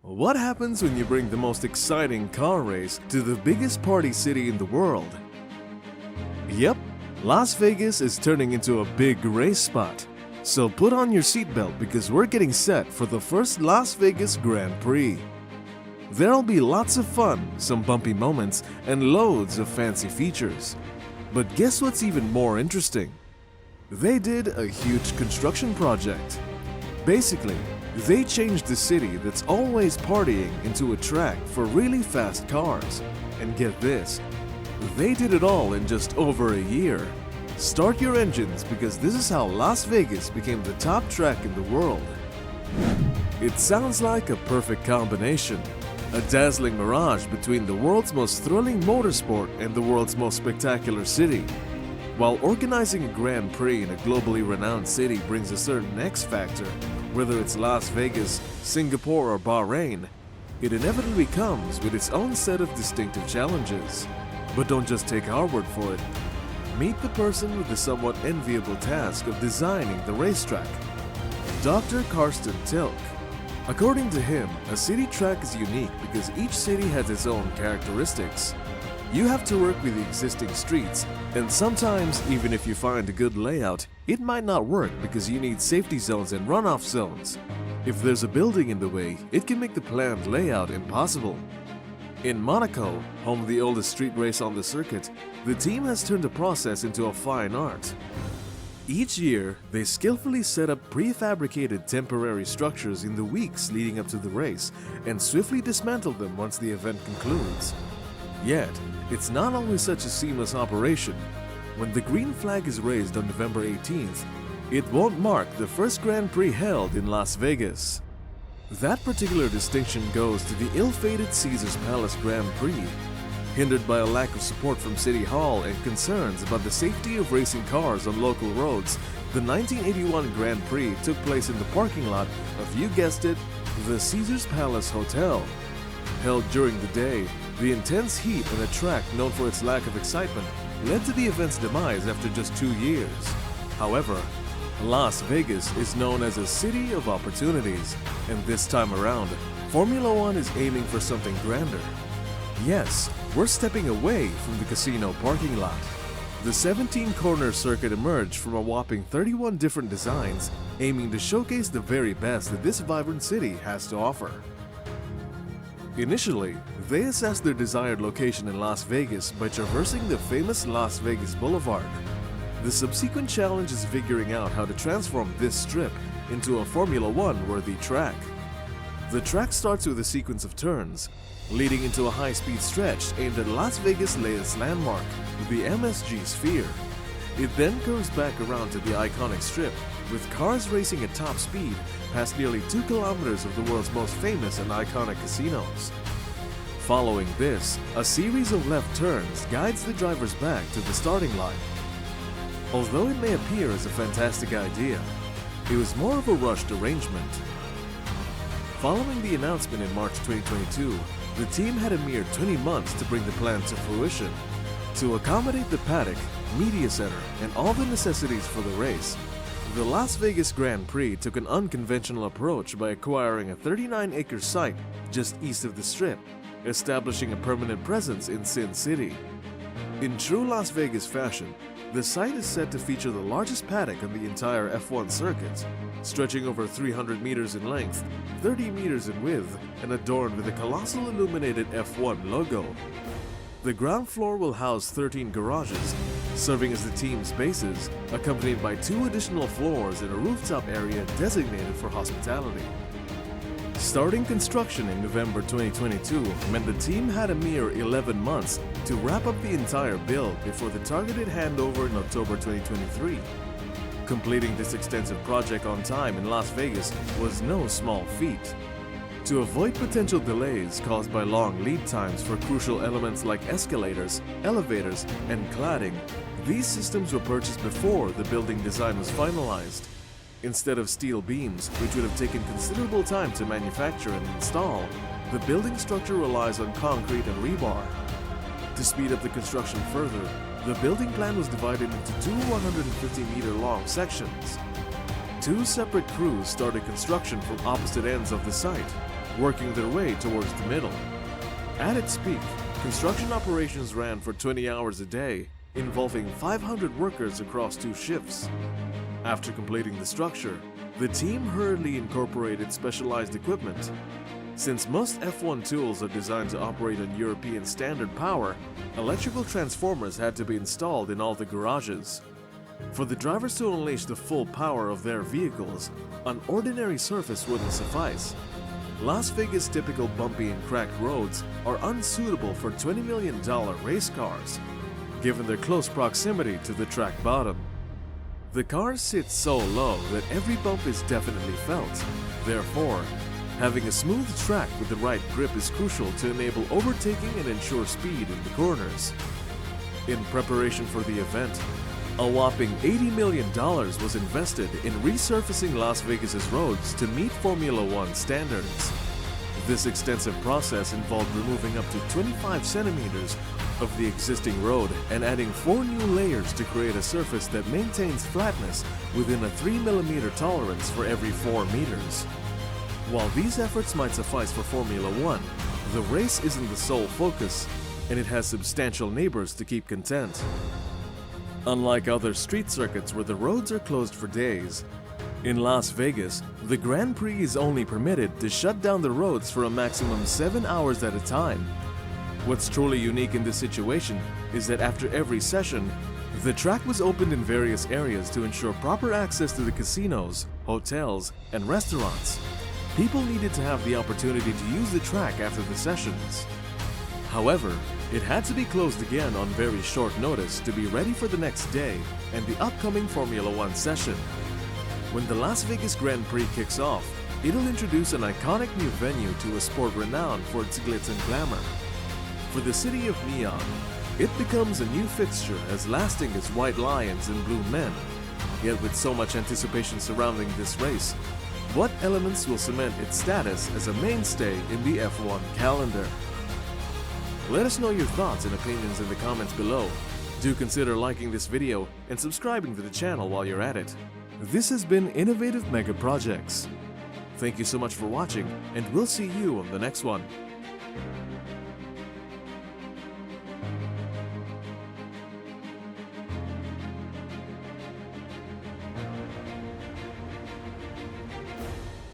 What happens when you bring the most exciting car race to the biggest party city in the world? Yep, Las Vegas is turning into a big race spot. So put on your seatbelt because we're getting set for the first Las Vegas Grand Prix. There'll be lots of fun, some bumpy moments, and loads of fancy features. But guess what's even more interesting? They did a huge construction project. Basically, they changed the city that's always partying into a track for really fast cars. And get this, they did it all in just over a year. Start your engines because this is how Las Vegas became the top track in the world. It sounds like a perfect combination. A dazzling mirage between the world's most thrilling motorsport and the world's most spectacular city. While organizing a Grand Prix in a globally renowned city brings a certain X factor, whether it's Las Vegas, Singapore, or Bahrain, it inevitably comes with its own set of distinctive challenges. But don't just take our word for it. Meet the person with the somewhat enviable task of designing the racetrack, Dr. Karsten Tilk. According to him, a city track is unique because each city has its own characteristics. You have to work with the existing streets, and sometimes, even if you find a good layout, it might not work because you need safety zones and runoff zones. If there's a building in the way, it can make the planned layout impossible. In Monaco, home of the oldest street race on the circuit, the team has turned the process into a fine art. Each year, they skillfully set up prefabricated temporary structures in the weeks leading up to the race and swiftly dismantle them once the event concludes. Yet, it's not always such a seamless operation. When the green flag is raised on November 18th, it won't mark the first Grand Prix held in Las Vegas. That particular distinction goes to the ill-fated Caesars Palace Grand Prix. Hindered by a lack of support from City Hall and concerns about the safety of racing cars on local roads, the 1981 Grand Prix took place in the parking lot of, you guessed it, the Caesars Palace Hotel. Held during the day, the intense heat on a track known for its lack of excitement led to the event's demise after just 2 years. However, Las Vegas is known as a city of opportunities, and this time around, Formula 1 is aiming for something grander. Yes, we're stepping away from the casino parking lot. The 17-corner circuit emerged from a whopping 31 different designs, aiming to showcase the very best that this vibrant city has to offer. Initially, they assessed their desired location in Las Vegas by traversing the famous Las Vegas Boulevard. The subsequent challenge is figuring out how to transform this strip into a Formula 1 worthy track. The track starts with a sequence of turns, leading into a high-speed stretch aimed at Las Vegas' latest landmark, the MSG Sphere. It then curves back around to the iconic strip, with cars racing at top speed past nearly 2 kilometers of the world's most famous and iconic casinos. Following this, a series of left turns guides the drivers back to the starting line. Although it may appear as a fantastic idea, it was more of a rushed arrangement. Following the announcement in March 2022, the team had a mere 20 months to bring the plan to fruition. To accommodate the paddock, media center, and all the necessities for the race, the Las Vegas Grand Prix took an unconventional approach by acquiring a 39-acre site just east of the Strip, establishing a permanent presence in Sin City. In true Las Vegas fashion, the site is set to feature the largest paddock on the entire F-1 circuit, stretching over 300 meters in length, 30 meters in width, and adorned with a colossal illuminated F1 logo. The ground floor will house 13 garages, serving as the team's bases, accompanied by 2 additional floors and a rooftop area designated for hospitality. Starting construction in November 2022 meant the team had a mere 11 months to wrap up the entire build before the targeted handover in October 2023. Completing this extensive project on time in Las Vegas was no small feat. To avoid potential delays caused by long lead times for crucial elements like escalators, elevators, and cladding, these systems were purchased before the building design was finalized. Instead of steel beams, which would have taken considerable time to manufacture and install, the building structure relies on concrete and rebar. To speed up the construction further, the building plan was divided into 2 150-meter-long sections. 2 separate crews started construction from opposite ends of the site. working their way towards the middle. At its peak, construction operations ran for 20 hours a day, involving 500 workers across 2 shifts. After completing the structure, the team hurriedly incorporated specialized equipment. Since most F1 tools are designed to operate on European standard power, electrical transformers had to be installed in all the garages. For the drivers to unleash the full power of their vehicles, an ordinary surface wouldn't suffice. Las Vegas' typical bumpy and cracked roads are unsuitable for $20 million race cars, given their close proximity to the track bottom. The cars sit so low that every bump is definitely felt. Therefore, having a smooth track with the right grip is crucial to enable overtaking and ensure speed in the corners. In preparation for the event, a whopping $80 million was invested in resurfacing Las Vegas's roads to meet Formula 1 standards. This extensive process involved removing up to 25 centimeters of the existing road and adding 4 new layers to create a surface that maintains flatness within a 3 millimeter tolerance for every 4 meters. While these efforts might suffice for Formula 1, the race isn't the sole focus, and it has substantial neighbors to keep content. Unlike other street circuits where the roads are closed for days, in Las Vegas, the Grand Prix is only permitted to shut down the roads for a maximum 7 hours at a time. What's truly unique in this situation is that after every session, the track was opened in various areas to ensure proper access to the casinos, hotels, and restaurants. People needed to have the opportunity to use the track after the sessions. However, it had to be closed again on very short notice to be ready for the next day and the upcoming Formula 1 session. When the Las Vegas Grand Prix kicks off, it'll introduce an iconic new venue to a sport renowned for its glitz and glamour. For the city of neon, it becomes a new fixture as lasting as white lions and blue men. Yet with so much anticipation surrounding this race, what elements will cement its status as a mainstay in the F1 calendar? Let us know your thoughts and opinions in the comments below. Do consider liking this video and subscribing to the channel while you're at it. This has been Innovative Mega Projects. Thank you so much for watching, and we'll see you on the next one.